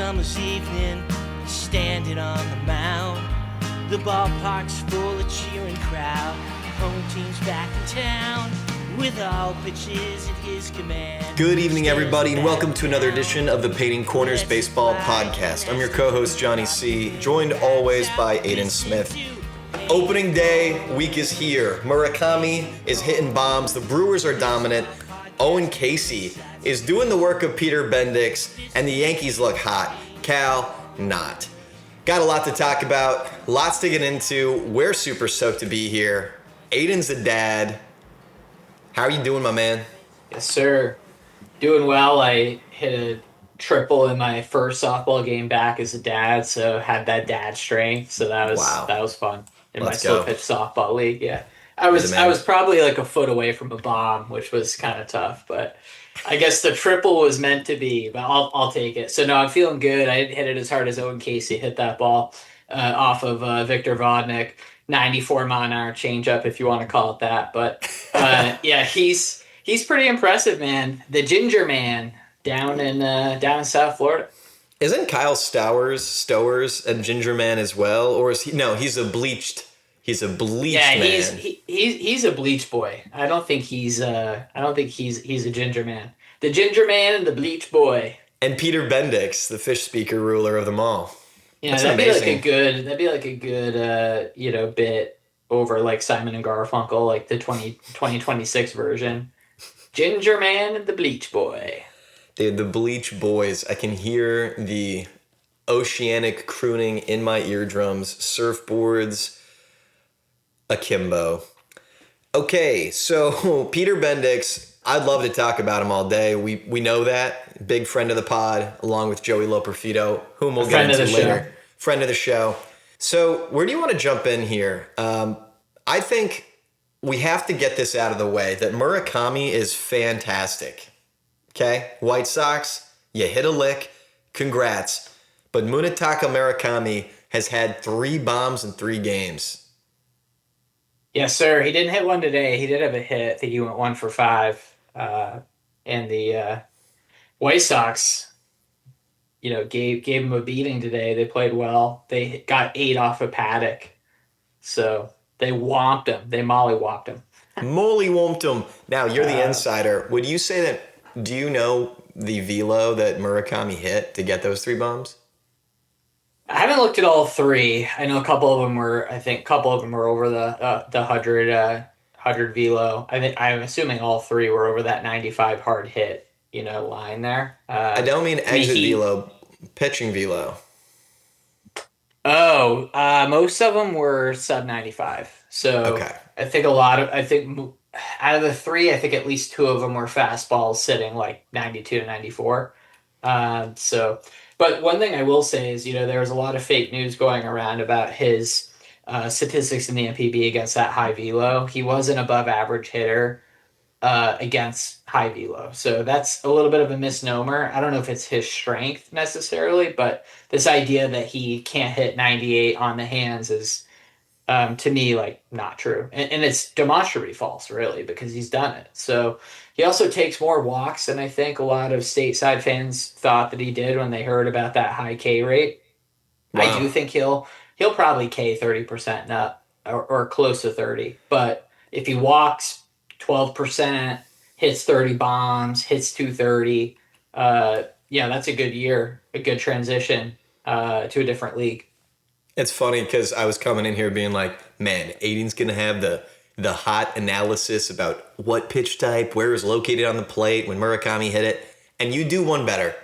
summer's evening, standing on the mound. The ballpark's full of cheering crowd. Home team's back in town with all pitches at his command. Good evening, everybody, and welcome to another edition of the Painting Corners Baseball Podcast. I'm your co-host, Johnny C., joined always by Aiden Smith. Opening day week is here. Murakami is hitting bombs. The Brewers are dominant. Owen Caissie is doing the work of Peter Bendix, and the Yankees look hot. Cal, not. Got a lot to talk about, lots to get into. We're super stoked to be here. Aiden's the dad. How are you doing, my man? Yes, sir. Doing well. I hit a triple in my first softball game back as a dad, so had that dad strength. So that was fun in my slow pitch softball league. Yeah, I was probably like a foot away from a bomb, which was kind of tough, but I guess the triple was meant to be. But I'll take it. So no, I'm feeling good. I didn't hit it as hard as Owen Caissie hit that ball off of Victor Vodnik. 94 mile an hour changeup, if you want to call it that. But yeah, he's pretty impressive, man. The Ginger Man down in South Florida. Isn't Kyle Stowers a Ginger Man as well, or is he? No, he's a bleached. He's a bleached man. He's a bleach boy. I don't think he's a Ginger Man. The Ginger Man and the bleach boy. And Peter Bendix, the fish speaker ruler of them all. Yeah, that'd be like a good bit over like Simon and Garfunkel, like the 2026 version. Ginger Man and the Bleach Boy. Dude, the Bleach Boys. I can hear the oceanic crooning in my eardrums, surfboards, akimbo. Okay, so Peter Bendix, I'd love to talk about him all day. We know that. Big friend of the pod, along with Joey Loperfido, whom we'll get into later. Friend of the show. So where do you want to jump in here? I think we have to get this out of the way, that Murakami is fantastic. Okay? White Sox, you hit a lick. Congrats. But Munetaka Murakami has had 3 bombs in 3 games. Yes, sir. He didn't hit one today. He did have a hit. I think he went 1 for 5. And the White Sox, gave him a beating today. They played well. They got 8 off of Paddock. So they whomped him. They molly-whopped him. Molly-whomped him. Now, you're the insider. Would you say that, do you know the velo that Murakami hit to get those 3 bombs? I haven't looked at all 3. I know a couple of them were over the 100 velo. I'm assuming all 3 were over that 95 hard hit, line there. I don't mean exit velo, pitching velo. Oh, most of them were sub 95. So okay. I think out of the 3, I think at least 2 of them were fastballs sitting like 92 to 94. But one thing I will say is, there was a lot of fake news going around about his statistics in the MPB against that high velo. He was an above average hitter against high velo. So that's a little bit of a misnomer. I don't know if it's his strength necessarily, but this idea that he can't hit 98 on the hands is, to me, like not true. And it's demonstrably false, really, because he's done it. So he also takes more walks than I think a lot of stateside fans thought that he did when they heard about that high K rate. Wow. I do think he'll probably K 30% and up or close to 30. But if he walks 12%, hits 30 bombs, hits 230, that's a good year, a good transition to a different league. It's funny because I was coming in here being like, man, Aiden's going to have the hot analysis about what pitch type, where is located on the plate when Murakami hit it. And you do one better.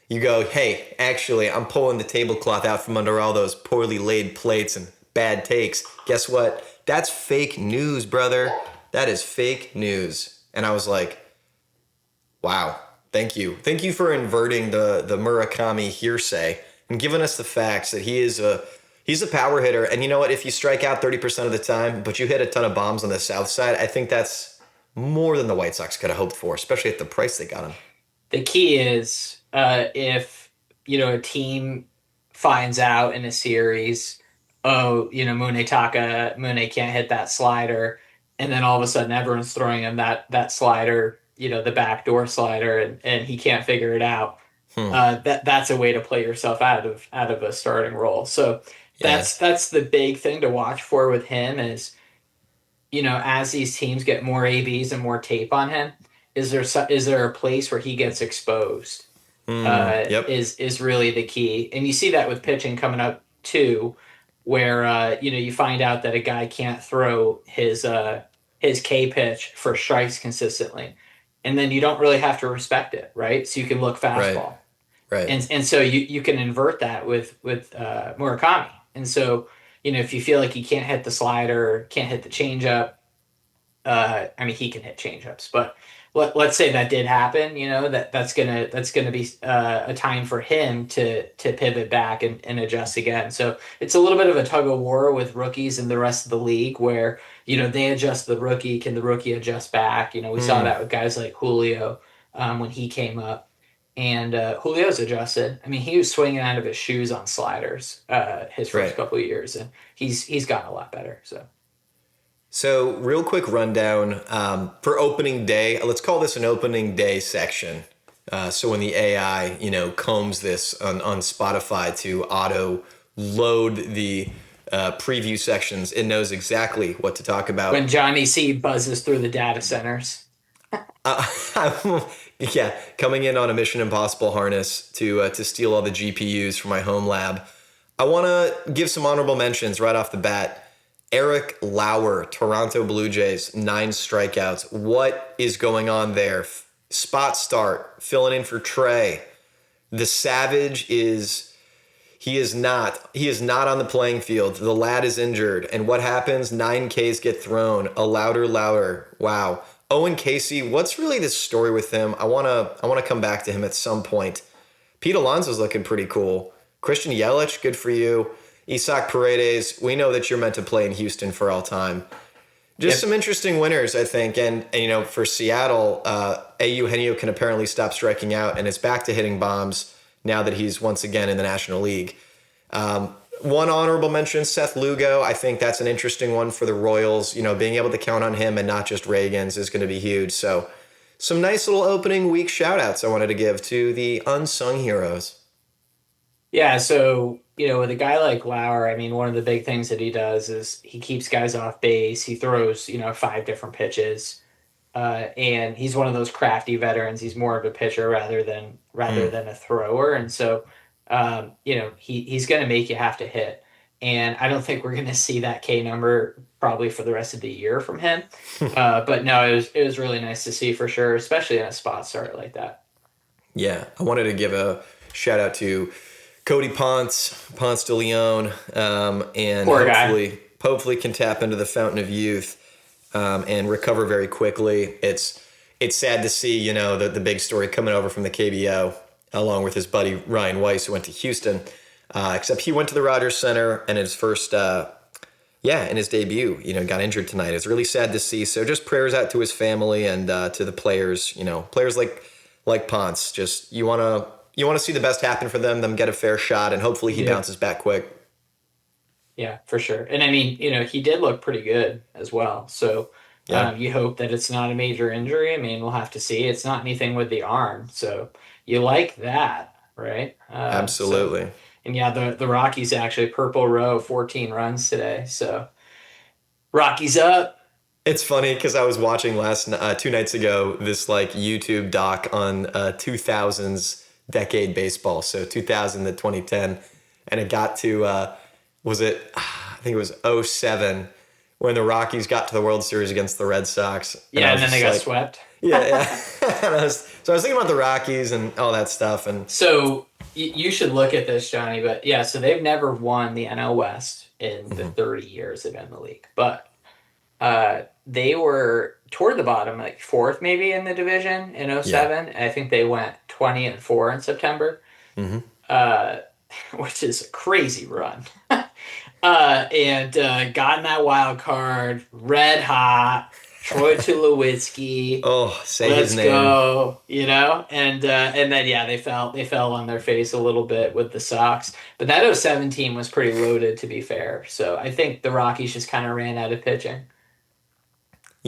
You go, hey, actually, I'm pulling the tablecloth out from under all those poorly laid plates and bad takes. Guess what? That's fake news, brother. That is fake news. And I was like, wow, thank you. Thank you for inverting the Murakami hearsay and giving us the facts that he's a power hitter. And you know what? If you strike out 30% of the time, but you hit a ton of bombs on the south side, I think that's more than the White Sox could have hoped for, especially at the price they got him. The key is if, a team finds out in a series, Mune can't hit that slider, and then all of a sudden everyone's throwing him that slider, the backdoor slider, and he can't figure it out. that's a way to play yourself out of a starting role. So Yeah. that's the big thing to watch for with him is, as these teams get more ABs and more tape on him, is there a place where he gets exposed? Yep. Is really the key, and you see that with pitching coming up too, where you find out that a guy can't throw his K pitch for strikes consistently, and then you don't really have to respect it, right? So you can look Right. fastball, Right. and so you can invert that with Murakami, and so if you feel like he can't hit the slider, can't hit the changeup, I mean, he can hit changeups, but let's say that did happen. That's gonna be a time for him to pivot back and adjust again. So it's a little bit of a tug of war with rookies and the rest of the league, where they adjust the rookie. Can the rookie adjust back? We saw that with guys like Julio when he came up, and Julio's adjusted. I mean, he was swinging out of his shoes on sliders his first Right. couple of years, and he's gotten a lot better. So, real quick rundown for opening day. Let's call this an opening day section. So when the AI, combs this on Spotify to auto load the preview sections, it knows exactly what to talk about. When Johnny C buzzes through the data centers. Yeah, coming in on a Mission Impossible harness to steal all the GPUs from my home lab. I want to give some honorable mentions right off the bat. Eric Lauer, Toronto Blue Jays, 9 strikeouts. What is going on there? Spot start, filling in for Trey. The Savage he is not on the playing field. The lad is injured. And what happens? 9 Ks get thrown. A Lauer. Wow. Owen Caissie, what's really the story with him? I wanna come back to him at some point. Pete Alonso's looking pretty cool. Christian Yelich, good for you. Isaac Paredes, we know that you're meant to play in Houston for all time. Just some interesting winners, I think. And for Seattle, Eugenio can apparently stop striking out and is back to hitting bombs now that he's once again in the National League. One honorable mention, Seth Lugo. I think that's an interesting one for the Royals. Being able to count on him and not just Reagans is going to be huge. So some nice little opening week shout outs I wanted to give to the unsung heroes. Yeah, so with a guy like Lauer, I mean, one of the big things that he does is he keeps guys off base. He throws 5 different pitches, and he's one of those crafty veterans. He's more of a pitcher rather than a thrower, and so he's going to make you have to hit. And I don't think we're going to see that K number probably for the rest of the year from him. But no, it was really nice to see for sure, especially in a spot start like that. Yeah, I wanted to give a shout out to Cody Ponce de Leon, and hopefully can tap into the fountain of youth and recover very quickly. It's sad to see, the big story coming over from the KBO along with his buddy Ryan Weiss, who went to Houston. Except he went to the Rogers Center and his first, in his debut, got injured tonight. It's really sad to see. So just prayers out to his family and to the players. Players like Ponce. Just you want to see the best happen for them get a fair shot, and hopefully he bounces back quick. Yeah, for sure. And I mean, he did look pretty good as well. So you hope that it's not a major injury. I mean, we'll have to see. It's not anything with the arm. So you like that, right? Absolutely. And yeah, the Rockies actually purple row 14 runs today. So Rockies up. It's funny because I was watching 2 nights ago this YouTube doc on 2000s decade baseball, so 2000 to 2010, and it got to I think it was 2007 when the Rockies got to the World Series against the Red Sox. And then they got swept. Yeah. So I was thinking about the Rockies and all that stuff, and so you should look at this, Johnny. But yeah, so they've never won the NL West in the 30 years they've been in the league, but they were toward the bottom, like 4th maybe in the division in 2007. I think they went 20-4 in September, which is a crazy run. And got in that wild card, red hot. Troy Tulowitzki. Oh, say his name. Let's go, and then they fell on their face a little bit with the Sox. But that 2007 team was pretty loaded, to be fair. So I think the Rockies just kind of ran out of pitching.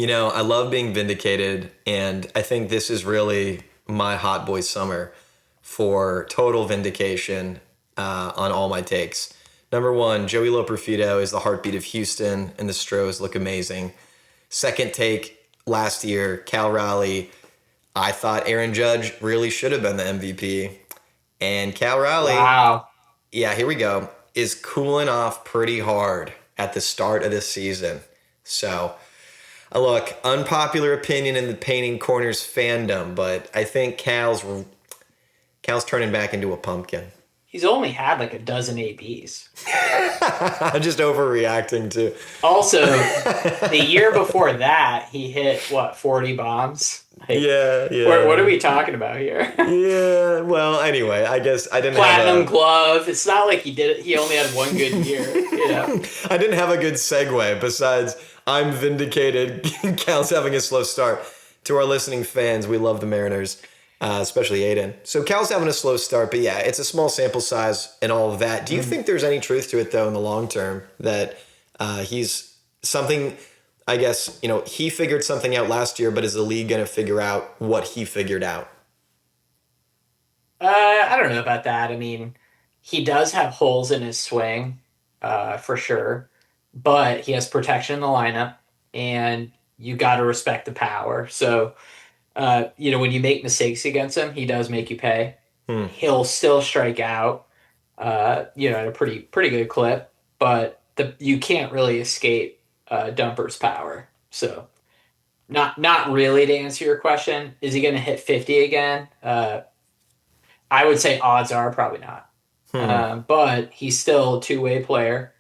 I love being vindicated, and I think this is really my hot boy summer for total vindication on all my takes. Number one, Joey Loperfido is the heartbeat of Houston, and the Stros look amazing. Second take, last year, Cal Raleigh. I thought Aaron Judge really should have been the MVP. And Cal Raleigh, Wow. yeah, here we go, is cooling off pretty hard at the start of this season. So, look, unpopular opinion in the Painting Corners fandom, but I think Cal's turning back into a pumpkin. He's only had like a dozen ABs. I'm just overreacting to. Also, the year before that, he hit, 40 bombs? Like, Yeah. What are we talking about here? Yeah, well, anyway, I guess I didn't Platinum have glove. It's not like he only had one good year, I didn't have a good segue besides I'm vindicated. Cal's having a slow start. To our listening fans, we love the Mariners. Especially Aiden. So Cal's having a slow start, but yeah, it's a small sample size and all of that. Do you think there's any truth to it, though, in the long term, that he's something, I guess, he figured something out last year, but is the league going to figure out what he figured out? I don't know about that. I mean, he does have holes in his swing, for sure, but he has protection in the lineup, and you got to respect the power. So, when you make mistakes against him, he does make you pay. He'll still strike out, at a pretty good clip, but you can't really escape Dumper's power. So, not really to answer your question. Is he going to hit 50 again? I would say odds are probably not. But he's still a two-way player,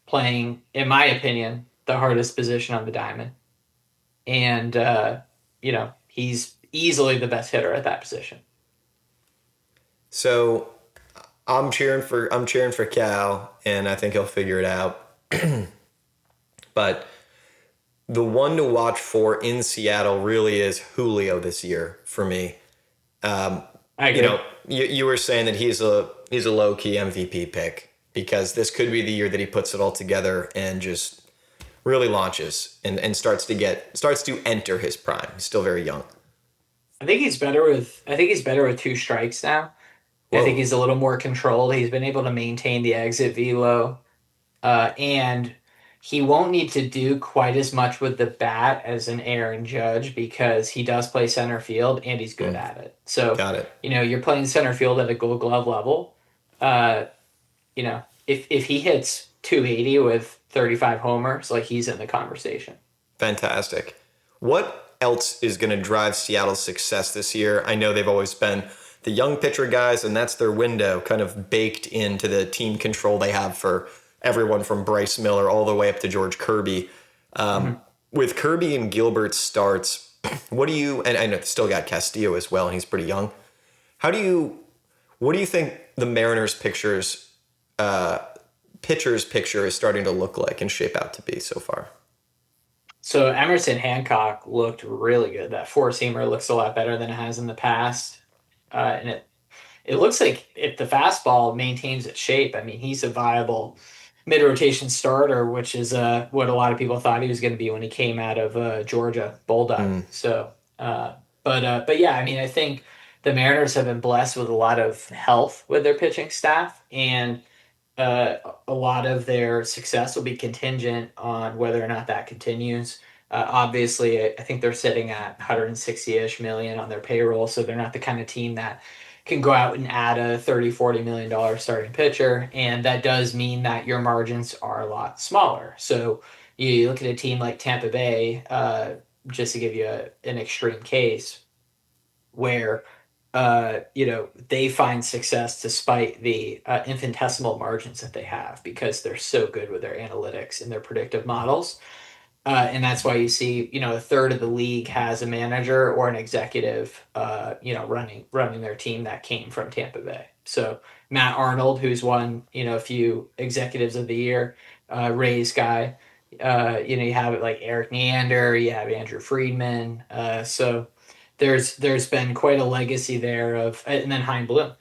playing, in my opinion, the hardest position on the diamond, and he's easily the best hitter at that position. So I'm cheering for Cal, and I think he'll figure it out. But the one to watch for in Seattle really is Julio this year for me. I agree. You were saying that he's a low key MVP pick because this could be the year that he puts it all together and just really launches and starts to enter his prime. He's still very young. I think he's better with two strikes now. Whoa. I think he's a little more controlled. He's been able to maintain the exit velo, and he won't need to do quite as much with the bat as an Aaron Judge because he does play center field and he's good at it. So, got it. You're playing center field at a Gold Glove level. If he hits 280 with 35 homers, like, he's in the conversation. Fantastic. What else is going to drive Seattle's success this year? I know they've always been the young pitcher guys, and that's their window, kind of baked into the team control they have for everyone from Bryce Miller all the way up to George Kirby. With Kirby and Gilbert's starts, and I know still got Castillo as well, and he's pretty young. What do you think the Mariners pitcher's picture is starting to look like and shape out to be so far? So Emerson Hancock looked really good. That four-seamer looks a lot better than it has in the past. And it looks like if the fastball maintains its shape, I mean, he's a viable mid-rotation starter, which is what a lot of people thought he was going to be when he came out of Georgia Bulldog. So, but yeah, I mean, I think the Mariners have been blessed with a lot of health with their pitching staff, and a lot of their success will be contingent on whether or not that continues. Obviously, I think they're sitting at 160-ish million on their payroll, so they're not the kind of team that can go out and add a $30-40 million starting pitcher, and that does mean that your margins are a lot smaller. So you look at a team like Tampa Bay, just to give you an extreme case, where they find success despite the infinitesimal margins that they have because they're so good with their analytics and their predictive models. And that's why you see, a third of the league has a manager or an executive, running their team that came from Tampa Bay. So Matt Arnold, who's won, a few executives of the year, Rays guy, you have like Eric Neander, you have Andrew Friedman. So there's been quite a legacy there and then Hein Bloom.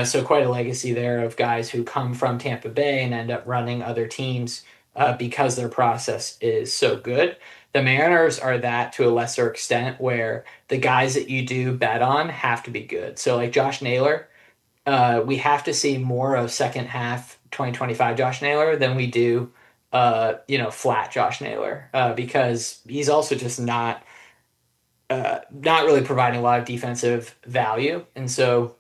So quite a legacy there of guys who come from Tampa Bay and end up running other teams because their process is so good. The Mariners are that to a lesser extent, where the guys that you do bet on have to be good. So like Josh Naylor, we have to see more of second half 2025 Josh Naylor than we do, flat Josh Naylor, because he's also just not really providing a lot of defensive value, and so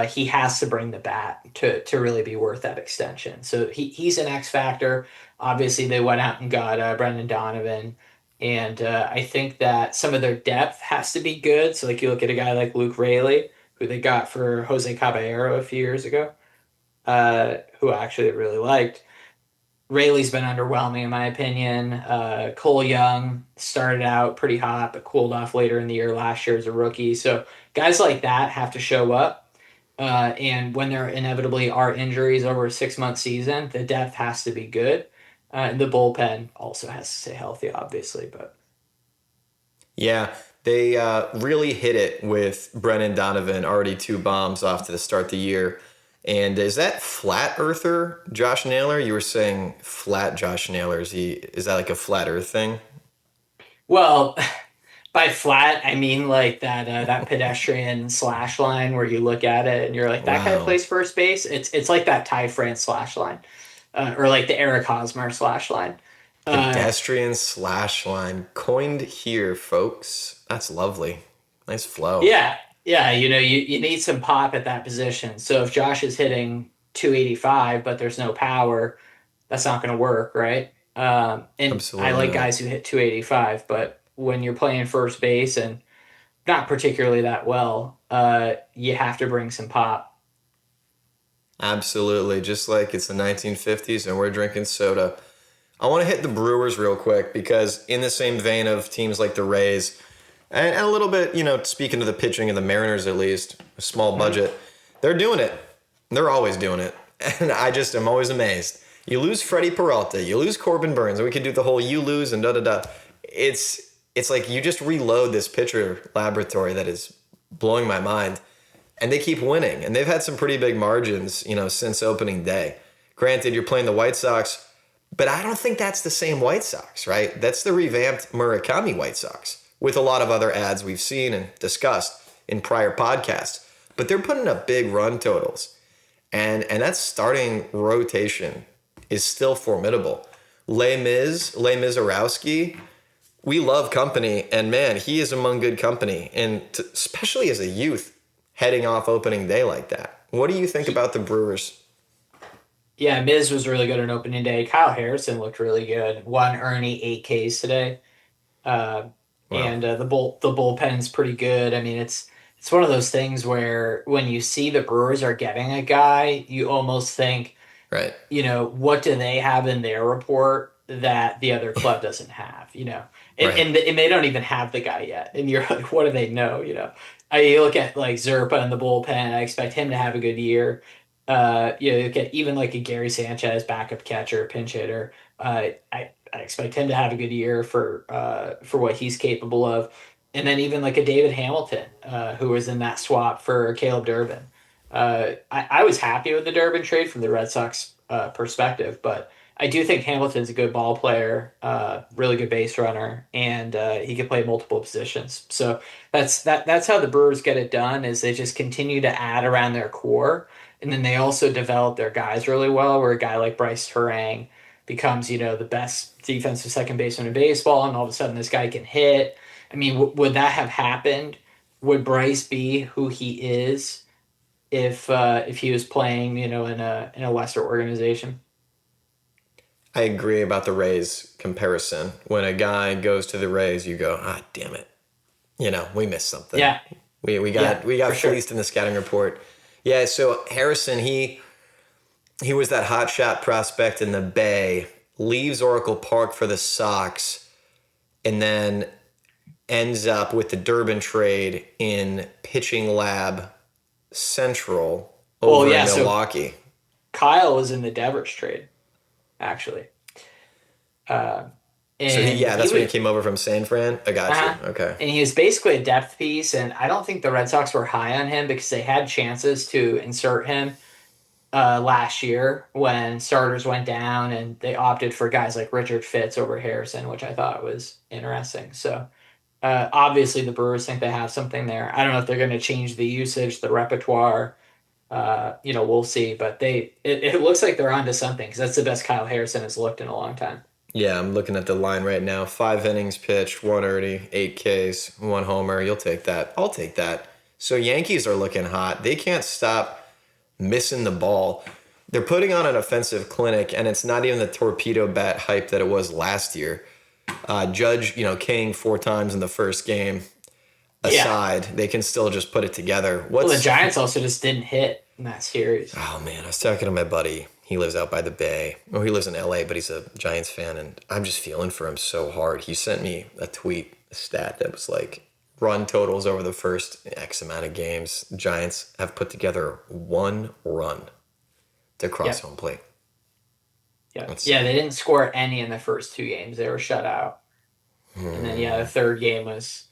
he has to bring the bat to really be worth that extension. So he's an X factor. Obviously, they went out and got Brendan Donovan, and I think that some of their depth has to be good. So like you look at a guy like Luke Raley, who they got for Jose Caballero a few years ago, who I actually really liked. Rayleigh's been underwhelming in my opinion. Cole Young started out pretty hot, but cooled off later in the year last year as a rookie. So guys like that have to show up. And when there inevitably are injuries over a 6-month season, the depth has to be good. And the bullpen also has to stay healthy, obviously. But Yeah, they really hit it with Brennan Donovan, already 2 bombs off to the start of the year. And is that flat earther Josh Naylor? You were saying flat Josh Naylor. Is that like a flat earth thing? well, by flat, I mean like that pedestrian slash line where you look at it and you're like, that guy Wow. plays first base. It's like that Ty France slash line, or like the Eric Hosmer slash line. Uh, Pedestrian slash line coined here, folks. That's lovely. Nice flow. yeah, yeah. You need some pop at that position. So if Josh is hitting 285, but there's no power, that's not going to work, right? And I Absolutely like not. guys who hit 285, but when you're playing first base and not particularly that well, you have to bring some pop. Absolutely. Just like it's the 1950s and we're drinking soda. I want to hit the Brewers real quick because, in the same vein of teams like the Rays, and a little bit, speaking to the pitching of the Mariners at least, a small Mhm. budget, they're doing it. They're always doing it. And I just am always amazed. You lose Freddie Peralta, you lose Corbin Burns, and we could do the whole you lose and da da da. It's like you just reload this pitcher laboratory that is blowing my mind. And they keep winning. And they've had some pretty big margins, since opening day. Granted, you're playing the White Sox, but I don't think that's the same White Sox, right? That's the revamped Murakami White Sox with a lot of other ads we've seen and discussed in prior podcasts. But they're putting up big run totals. And that starting rotation is still formidable. Misiorowski, we love company, and man, he is among good company, and especially as a youth heading off opening day like that. What do you think about the Brewers? Yeah, Miz was really good on opening day. Kyle Harrison looked really good. One Ernie 8 Ks today. Uh, Well, and the bullpen's pretty good. I mean, it's one of those things where when you see the Brewers are getting a guy, you almost think, right, what do they have in their report that the other club doesn't have, and, right. and they don't even have the guy yet. And you're like, what do they know? I look at like Zerpa in the bullpen. I expect him to have a good year. You look at even like a Gary Sanchez, backup catcher, pinch hitter. I expect him to have a good year for what he's capable of. And then even like a David Hamilton, who was in that swap for Caleb Durbin. I was happy with the Durbin trade from the Red Sox perspective, but I do think Hamilton's a good ball player, really good base runner, and he can play multiple positions. So that's how the Brewers get it done. Is they just continue to add around their core, and then they also develop their guys really well. Where a guy like Bryce Terang becomes the best defensive second baseman in baseball, and all of a sudden this guy can hit. I mean, would that have happened? Would Bryce be who he is if he was playing, in a lesser organization? I agree about the Rays comparison. When a guy goes to the Rays, you go, ah, damn it. We missed something. Yeah, We yeah, got we for got sure. fleeced in the scouting report. Yeah, so Harrison, he was that hot shot prospect in the Bay, leaves Oracle Park for the Sox, and then ends up with the Durbin trade in pitching lab Central Well, over in yeah. So Milwaukee. Kyle was in the Devers trade actually, uh, So and he that's when he would, came over from San Fran. I got you. uh Okay. and he was basically a depth piece. And I don't think the Red Sox were high on him because they had chances to insert him last year when starters went down, and they opted for guys like Richard Fitz over Harrison, which I thought was interesting. So obviously, the Brewers think they have something there. I don't know if they're going to change the usage, the repertoire. We'll see. But it looks like they're onto something because that's the best Kyle Harrison has looked in a long time. Yeah, I'm looking at the line right now. 5 innings pitched, 1 early, 8 Ks, 1 homer. You'll take that. I'll take that. So Yankees are looking hot. They can't stop missing the ball. They're putting on an offensive clinic, and it's not even the torpedo bat hype that it was last year. Judge, King 4 times in the first game aside, they can still just put it together. Well, the Giants also just didn't hit in that series. Oh, man, I was talking to my buddy. He lives out by the Bay. Well, he lives in LA, but he's a Giants fan, and I'm just feeling for him so hard. He sent me a stat that was like, run totals over the first X amount of games. Giants have put together 1 run to cross home plate. Yeah, they didn't score any in the first 2 games. They were shut out. And then, the third game was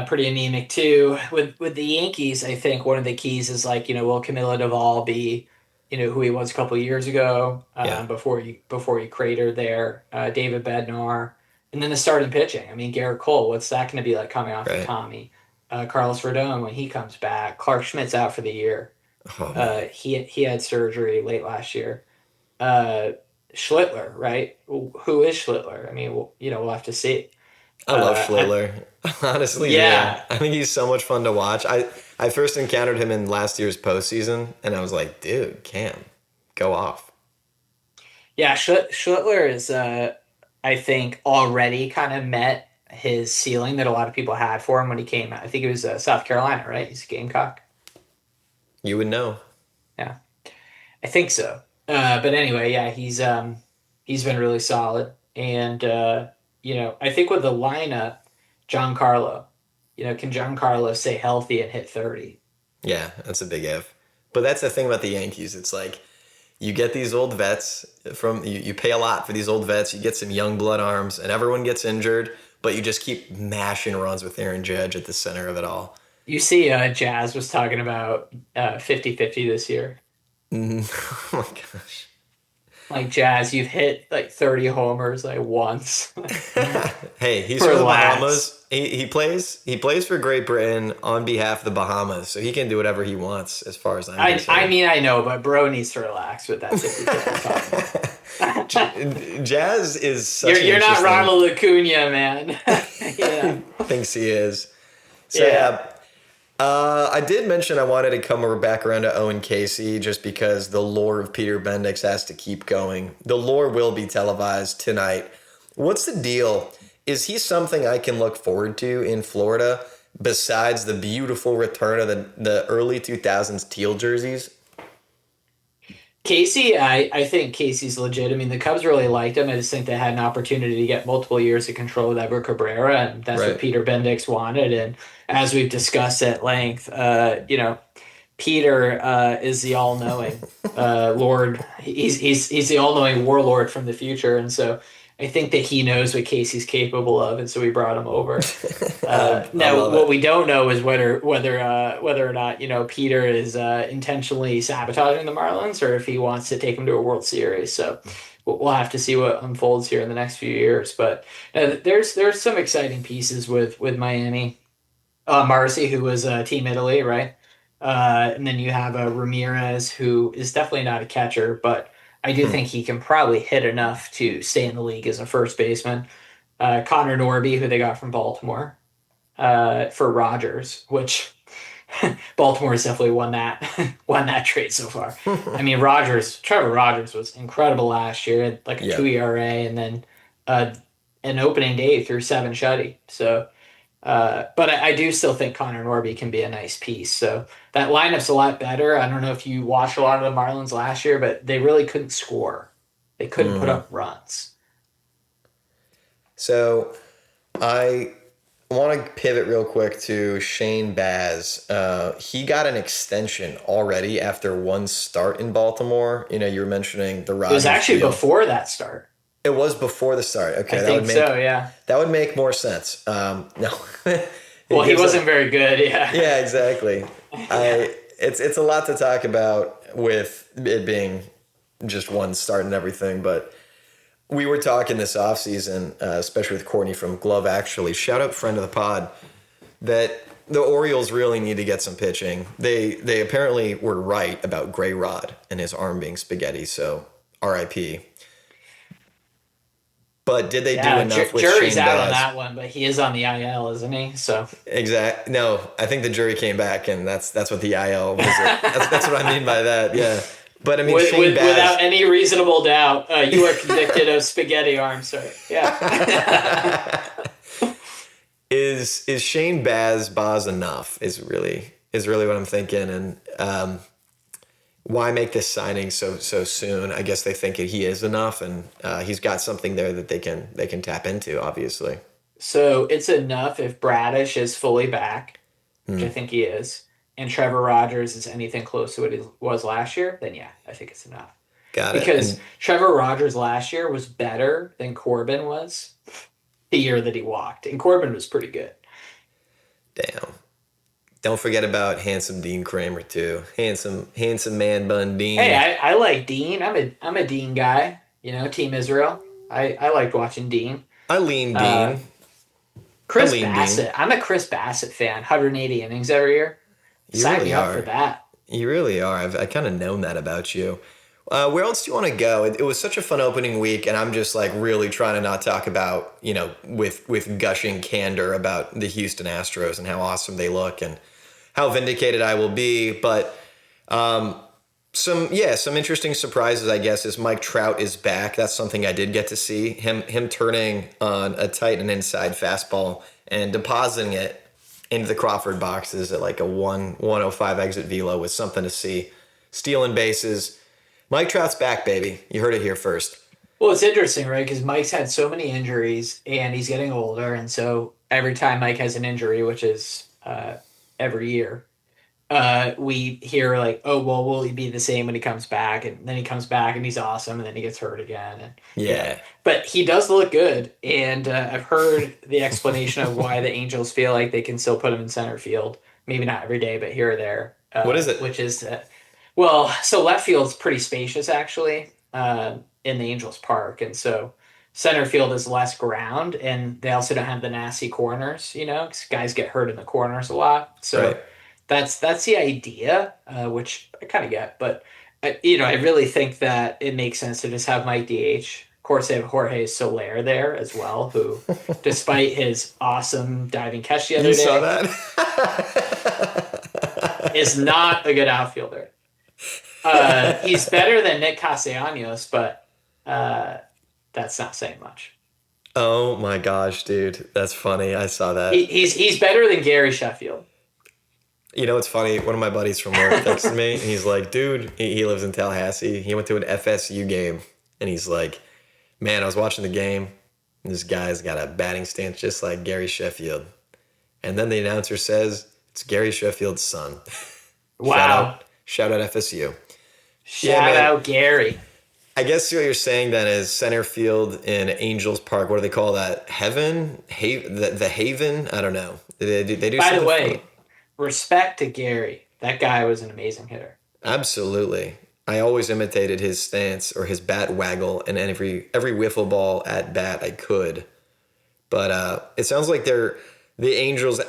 pretty anemic, too. With the Yankees, I think one of the keys is, will Camilo Doval be, who he was a couple of years ago before he cratered there? David Bednar. And then the starting pitching. I mean, Garrett Cole, what's that going to be like coming off of Tommy? Carlos Rodon, when he comes back. Clark Schmidt's out for the year. He had surgery late last year. Schlittler, right? Who is Schlittler? I mean, we'll have to see. I love Schlittler. Honestly, yeah. I think he's so much fun to watch. I first encountered him in last year's postseason, and I was like, dude, Cam, go off. Yeah, Schlittler is, I think, already kind of met his ceiling that a lot of people had for him when he came out. I think it was South Carolina, right? He's a Gamecock. You would know. Yeah, I think so. But anyway, he's been really solid. And, I think with the lineup, Giancarlo, can Giancarlo stay healthy and hit 30? Yeah, that's a big if. But that's the thing about the Yankees. It's like you get these old vets you pay a lot for these old vets. You get some young blood arms, and everyone gets injured, but you just keep mashing runs with Aaron Judge at the center of it all. You see, Jazz was talking about 50-50 this year. Oh my gosh. Like, Jazz, you've hit like 30 homers once. Hey, he's from the Bahamas. He plays for Great Britain on behalf of the Bahamas, so he can do whatever he wants as far as I'm concerned. I mean, I know, but bro needs to relax with that 50-50 Jazz is such You're not Ronald Acuna, man. Yeah. Thinks he is. So, I did mention I wanted to come back around to Owen Caissie just because the lore of Peter Bendix has to keep going. The lore will be televised tonight. What's the deal? Is he something I can look forward to in Florida besides the beautiful return of the early 2000s teal jerseys? Caissie, I think Caissie's legit. I mean, the Cubs really liked him. I just think they had an opportunity to get multiple years of control with Edward Cabrera, and that's what Peter Bendix wanted. And as we've discussed at length, Peter is the all-knowing Lord. He's the all-knowing warlord from the future, and so I think that he knows what Caissie's capable of, and so we brought him over. Now, what we don't know is whether or not Peter is intentionally sabotaging the Marlins, or if he wants to take them to a World Series. So we'll have to see what unfolds here in the next few years. But there's some exciting pieces with Miami. Marcy, who was Team Italy, right? And then you have Ramirez, who is definitely not a catcher, but I do think he can probably hit enough to stay in the league as a first baseman. Connor Norby, who they got from Baltimore, for Rogers, which Baltimore has definitely won that trade so far. I mean, Trevor Rogers was incredible last year, like a 2 ERA, and then an opening day through 7 shutty. So, but I do still think Connor Norby can be a nice piece. So that lineup's a lot better. I don't know if you watched a lot of the Marlins last year, but they really couldn't score. They couldn't put up runs. So I want to pivot real quick to Shane Baz. He got an extension already after 1 start in Baltimore. You were mentioning the Rockies. It was actually before that start. It was before the start. Okay, I think so. Yeah, that would make more sense. No, well, he wasn't very good. Yeah. Yeah, exactly. It's a lot to talk about with it being just 1 start and everything, but we were talking this offseason, especially with Courtney from Glove Actually, shout out friend of the pod, that the Orioles really need to get some pitching. They apparently were right about Gray Rod and his arm being spaghetti, so R.I.P. But did they do enough with jury's Shane out on Baz? that one, but he is on the IL, isn't he? So No, I think the jury came back, and that's what the IL was. That's what I mean by that. Yeah, but I mean Shane Baz, without any reasonable doubt, you are convicted of spaghetti arm, sir. Yeah. is Shane Baz enough? Is really what I'm thinking, and why make this signing so soon? I guess they think he is enough, and he's got something there that they can tap into, obviously. So it's enough if Bradish is fully back, which I think he is, and Trevor Rogers is anything close to what he was last year, then yeah, I think it's enough. Got it. Because Trevor Rogers last year was better than Corbin was the year that he walked, and Corbin was pretty good. Damn. Don't forget about handsome Dean Kramer too. Handsome man bun Dean. Hey, I like Dean. I'm a Dean guy. Team Israel. I liked watching Dean. I lean Dean. Chris Bassett. Dean. I'm a Chris Bassett fan. 180 innings every year. Sign me up for that. You really are. I kind of known that about you. Where else do you want to go? It was such a fun opening week, and I'm just like really trying to not talk about, with gushing candor about the Houston Astros and how awesome they look and how vindicated I will be. But some interesting surprises, I guess, is Mike Trout is back. That's something I did get to see. Him turning on a tight and inside fastball and depositing it into the Crawford boxes at like a 105 exit velo was something to see. Stealing bases. Mike Trout's back, baby. You heard it here first. Well, it's interesting, right? Because Mike's had so many injuries, and he's getting older, and so every time Mike has an injury, which is every year, we hear like, oh, well, will he be the same when he comes back? And then he comes back, and he's awesome, and then he gets hurt again. And, yeah. But he does look good, and I've heard the explanation of why the Angels feel like they can still put him in center field. Maybe not every day, but here or there. What is it? Which is... well, so left field's pretty spacious, actually, in the Angels Park. And so center field is less ground, and they also don't have the nasty corners, because guys get hurt in the corners a lot. So right. That's the idea, which I kind of get. But, I really think that it makes sense to just have Mike DH. Of course, they have Jorge Soler there as well, who, despite his awesome diving catch the other day, saw that? is not a good outfielder. He's better than Nick Castellanos, but that's not saying much. Oh my gosh, dude, that's funny. I saw that. He's better than Gary Sheffield. It's funny. One of my buddies from work texted me, and he's like, dude, he lives in Tallahassee. He went to an FSU game, and he's like, man, I was watching the game, and this guy's got a batting stance just like Gary Sheffield. And then the announcer says, it's Gary Sheffield's son. Wow. Shout out FSU. Shout out Gary. I guess what you're saying then is center field in Angels Park. What do they call that? Heaven? The Haven? I don't know. They do. By the way, respect to Gary. That guy was an amazing hitter. Absolutely. I always imitated his stance or his bat waggle and every wiffle ball at bat I could. But it sounds like the Angels'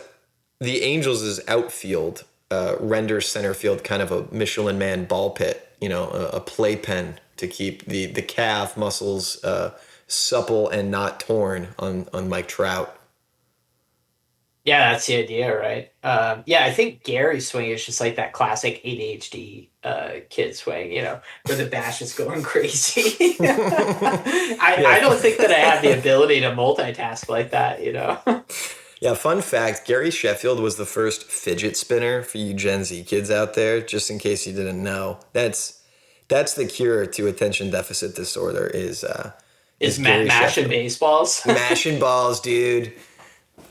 outfield renders center field kind of a Michelin Man ball pit, a playpen to keep the calf muscles supple and not torn on Mike Trout. Yeah, that's the idea, right? I think Gary's swing is just like that classic ADHD kid swing, where the bash is going crazy. I don't think that I have the ability to multitask like that, Yeah, fun fact, Gary Sheffield was the first fidget spinner for you Gen Z kids out there, just in case you didn't know. That's the cure to attention deficit disorder is mashing baseballs. Mashing balls, dude.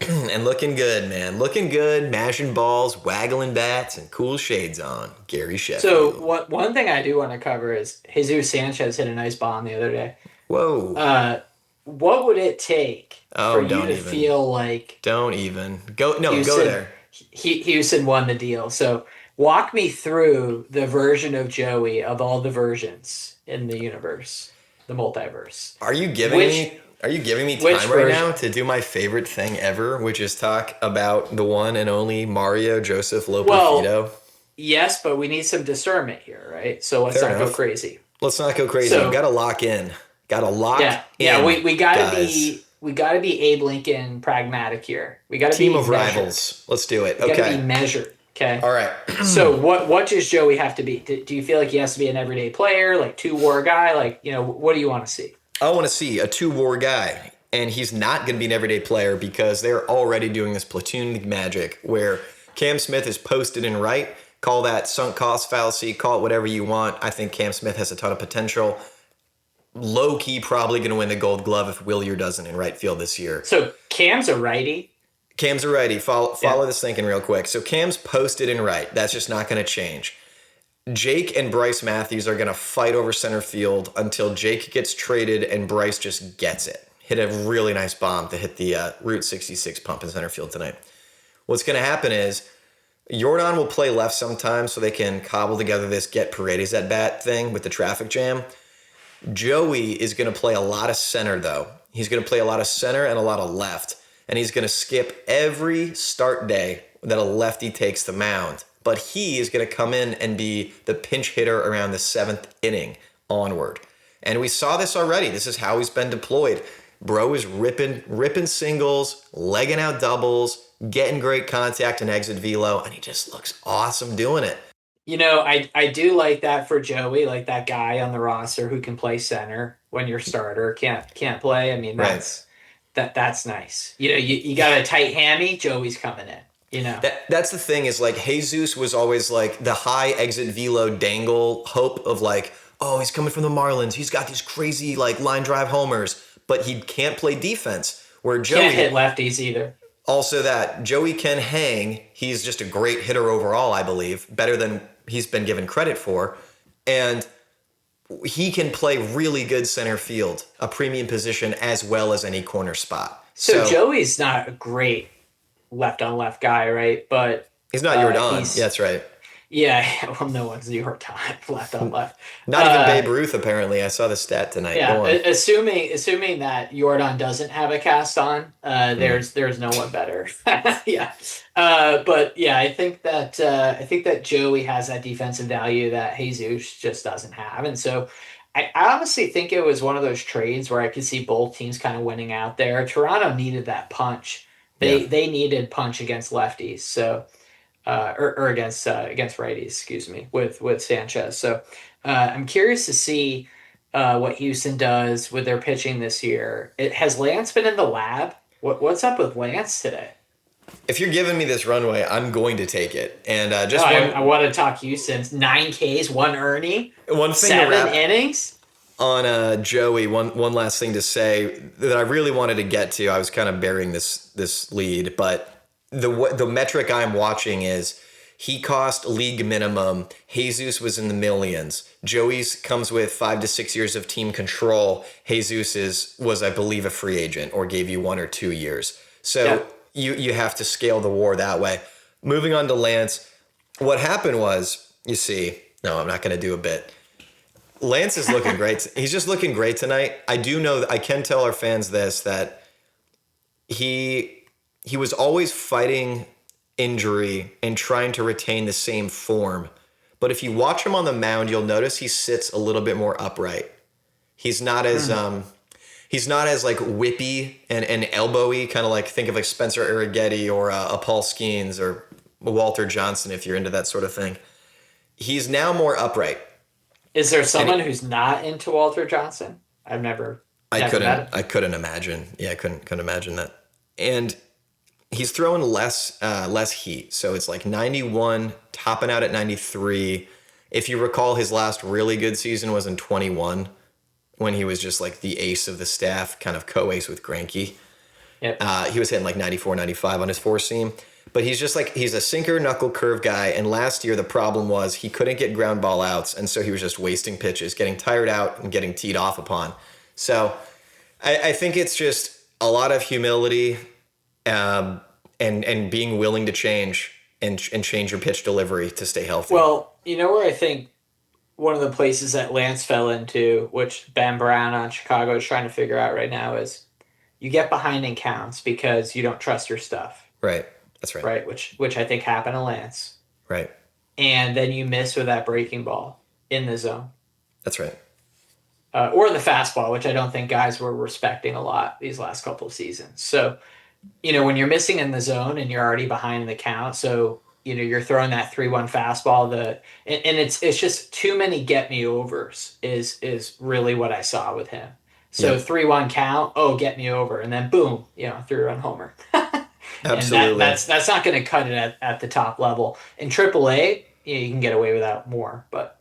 And looking good, man. Looking good, mashing balls, waggling bats, and cool shades on. Gary Sheffield. So one thing I do want to cover is Jesus Sanchez hit a nice bomb the other day. Whoa. What would it take for you to feel like... Don't even. Go there. Houston won the deal. So walk me through the version of Joey of all the versions in the universe, the multiverse. Are you giving me... Are you giving me Which time right version? now to do my favorite thing ever, which is talk about the one and only Mario Joseph Loperfido? Well, yes, but we need some discernment here, right? So let's Fair not go enough. crazy. Let's not go crazy. So You got to lock in. Got to lock yeah, in, we gotta guys. be Abe Lincoln pragmatic here. We gotta Team be of measured. rivals. Let's do it. We gotta be Okay. measured. Okay. All right. So what does Joey have to be? Do you feel like he has to be an everyday player, like 2 WAR guy? Like, what do you want to see? I want to see a 2-WAR guy, and he's not going to be an everyday player because they're already doing this platoon magic where Cam Smith is posted in right. Call that sunk cost fallacy. Call it whatever you want. I think Cam Smith has a ton of potential. Low key, probably going to win the Gold Glove if Willier doesn't in right field this year. So Cam's a righty. Cam's a righty. Follow this thinking real quick. So Cam's posted in right. That's just not going to change. Jake and Bryce Matthews are going to fight over center field until Jake gets traded and Bryce just gets it. Hit a really nice bomb to hit the Route 66 pump in center field tonight. What's going to happen is Jordan will play left sometimes so they can cobble together this get Paredes at bat thing with the traffic jam. Joey is going to play a lot of center, though. He's going to play a lot of center and a lot of left. And he's going to skip every start day that a lefty takes the mound. But he is going to come in and be the pinch hitter around the 7th inning onward. And we saw this already. This is how he's been deployed. Bro is ripping singles, legging out doubles, getting great contact and exit velo, and he just looks awesome doing it. I do like that for Joey, like that guy on the roster who can play center when your starter can't play. I mean, that's nice. You got a tight hammy, Joey's coming in. That's the thing is like Jesus was always like the high exit velo dangle hope of like, oh, he's coming from the Marlins. He's got these crazy like line drive homers, but he can't play defense. Where Joey can't hit lefties either. Also that Joey can hang. He's just a great hitter overall, I believe, better than he's been given credit for. And he can play really good center field, a premium position as well as any corner spot. So Joey's not a great left on left guy, right? But he's not Jordan. Yeah, that's right. Yeah, well, no one's Jordan left on left. Not even Babe Ruth, apparently. I saw the stat tonight. Yeah, assuming that Jordan doesn't have a cast on, there's no one better. Yeah, but yeah, I think that Joey has that defensive value that Jesus just doesn't have, and so I honestly think it was one of those trades where I could see both teams kind of winning out there. Toronto needed that punch. They needed punch against lefties, so. Or against righties, excuse me, with Sanchez. So I'm curious to see what Houston does with their pitching this year. Has Lance been in the lab? What's up with Lance today? If you're giving me this runway, I'm going to take it. And I want to talk Houston. 9 Ks, 1 Ernie, one thing 7 innings. On Joey, one last thing to say that I really wanted to get to. I was kind of burying this lead, but the metric I'm watching is he cost league minimum. Jesus was in the millions. Joey's comes with 5 to 6 years of team control. Jesus was, I believe, a free agent or gave you 1 or 2 years. So you have to scale the war that way. Moving on to Lance, what happened was, I'm not going to do a bit. Lance is looking great. He's just looking great tonight. I do know that I can tell our fans this, that he was always fighting injury and trying to retain the same form. But if you watch him on the mound, you'll notice he sits a little bit more upright. He's not as like whippy and elbowy, kind of like think of like Spencer Arrighetti or a Paul Skeens or Walter Johnson if you're into that sort of thing. He's now more upright. Is there someone who's not into Walter Johnson? I've never. I couldn't imagine. Yeah, I couldn't imagine that. And he's throwing less heat. So it's like 91, topping out at 93. If you recall, his last really good season was in 21 when he was just like the ace of the staff, kind of co-ace with Greinke. Yep. He was hitting like 94, 95 on his 4-seam. But he's just like, he's a sinker knuckle curve guy. And last year, the problem was he couldn't get ground ball outs. And so he was just wasting pitches, getting tired out and getting teed off upon. So I think it's just a lot of humility and being willing to change and change your pitch delivery to stay healthy. Well, where I think one of the places that Lance fell into, which Ben Brown on Chicago is trying to figure out right now, is you get behind in counts because you don't trust your stuff. Right. That's right. Right. Which I think happened to Lance. Right. And then you miss with that breaking ball in the zone. That's right. Or the fastball, which I don't think guys were respecting a lot these last couple of seasons. So, when you're missing in the zone and you're already behind in the count, so, you're throwing that 3-1 fastball, and it's just too many get me overs is really what I saw with him. So 3-1 count, get me over, and then boom, 3-run homer. Absolutely. And that's not going to cut it at the top level. In AAA, you can get away with that more, but.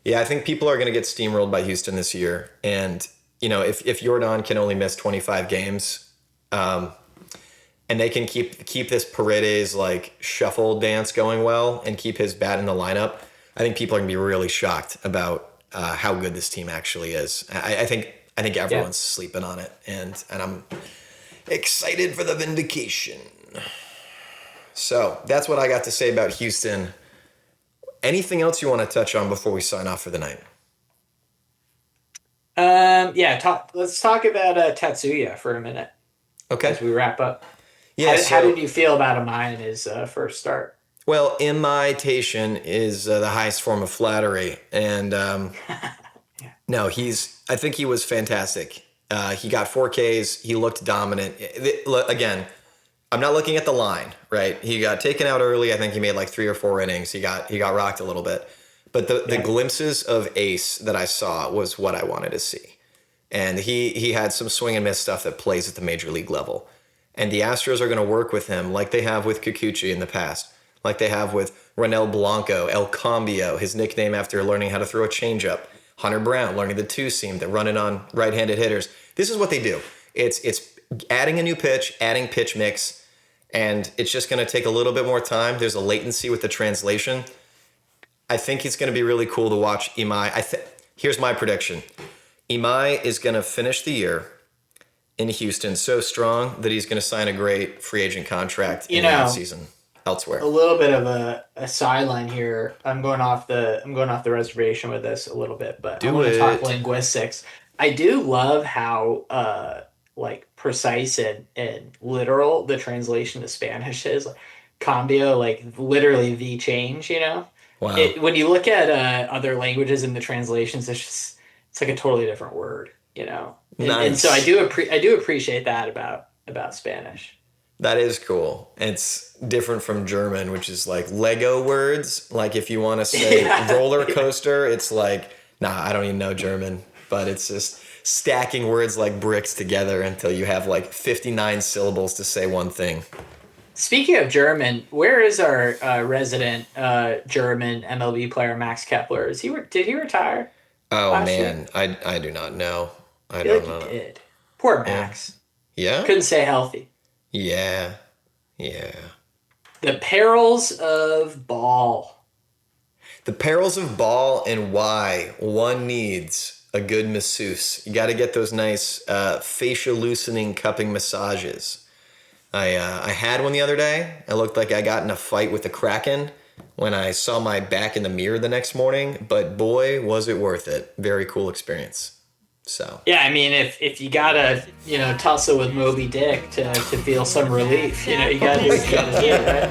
Yeah, I think people are going to get steamrolled by Houston this year. And, if Jordan can only miss 25 games, and they can keep this Paredes like shuffle dance going well and keep his bat in the lineup, I think people are going to be really shocked about how good this team actually is. I think everyone's sleeping on it, and I'm excited for the vindication. So that's what I got to say about Houston. Anything else you want to touch on before we sign off for the night? Let's talk about Tatsuya for a minute. Okay. As we wrap up. Yeah. How did you feel about Amai in his first start? Well, imitation is the highest form of flattery, and no, I think he was fantastic. He got 4 Ks. He looked dominant. Again, I'm not looking at the line, right? He got taken out early. I think he made like 3 or 4 innings. He got rocked a little bit. But the glimpses of ace that I saw was what I wanted to see. And he had some swing and miss stuff that plays at the major league level. And the Astros are going to work with him like they have with Kikuchi in the past, like they have with Ronel Blanco, El Cambio, his nickname after learning how to throw a changeup. Hunter Brown learning the 2-seam, they're running on right-handed hitters. This is what they do. It's adding a new pitch, adding pitch mix, and it's just going to take a little bit more time. There's a latency with the translation. I think it's going to be really cool to watch Imai. Here's my prediction. Imai is going to finish the year in Houston so strong that he's going to sign a great free agent contract in the offseason elsewhere. A little bit of a sideline here. I'm going off the reservation with this a little bit, but I want to talk linguistics. I do love how precise and literal the translation to Spanish is. Cambio, literally the change, Wow. When you look at other languages in the translations, it's like a totally different word, Nice. And so I do appreciate that about Spanish. That is cool. It's different from German, which is like Lego words. Like if you want to say roller coaster, it's like, I don't even know German, but it's just stacking words like bricks together until you have like 59 syllables to say one thing. Speaking of German, where is our resident German MLB player Max Kepler? Did he retire? Oh man, I do not know. I don't know. He did. Poor Max. Yeah. Couldn't stay healthy. Yeah. The perils of ball. The perils of ball and why one needs a good masseuse. You got to get those nice facial loosening cupping massages. I had one the other day. I looked like I got in a fight with the Kraken when I saw my back in the mirror the next morning, but boy, was it worth it. Very cool experience. So yeah, I mean, if you gotta tussle with Moby Dick to feel some relief, you gotta do what you gotta do, right?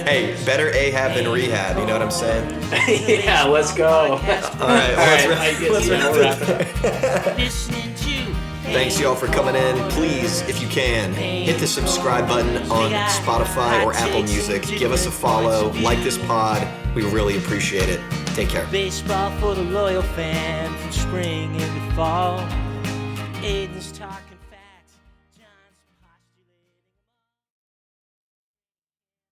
Hey, better Ahab than rehab. You know what I'm saying? Yeah, let's go. All right, let's wrap it up. Thanks y'all for coming in. Please, if you can, hit the subscribe button on Spotify or Apple Music. Give us a follow. Like this pod. We really appreciate it. Take care. Baseball for the loyal fan from spring into fall. Aiden's talking.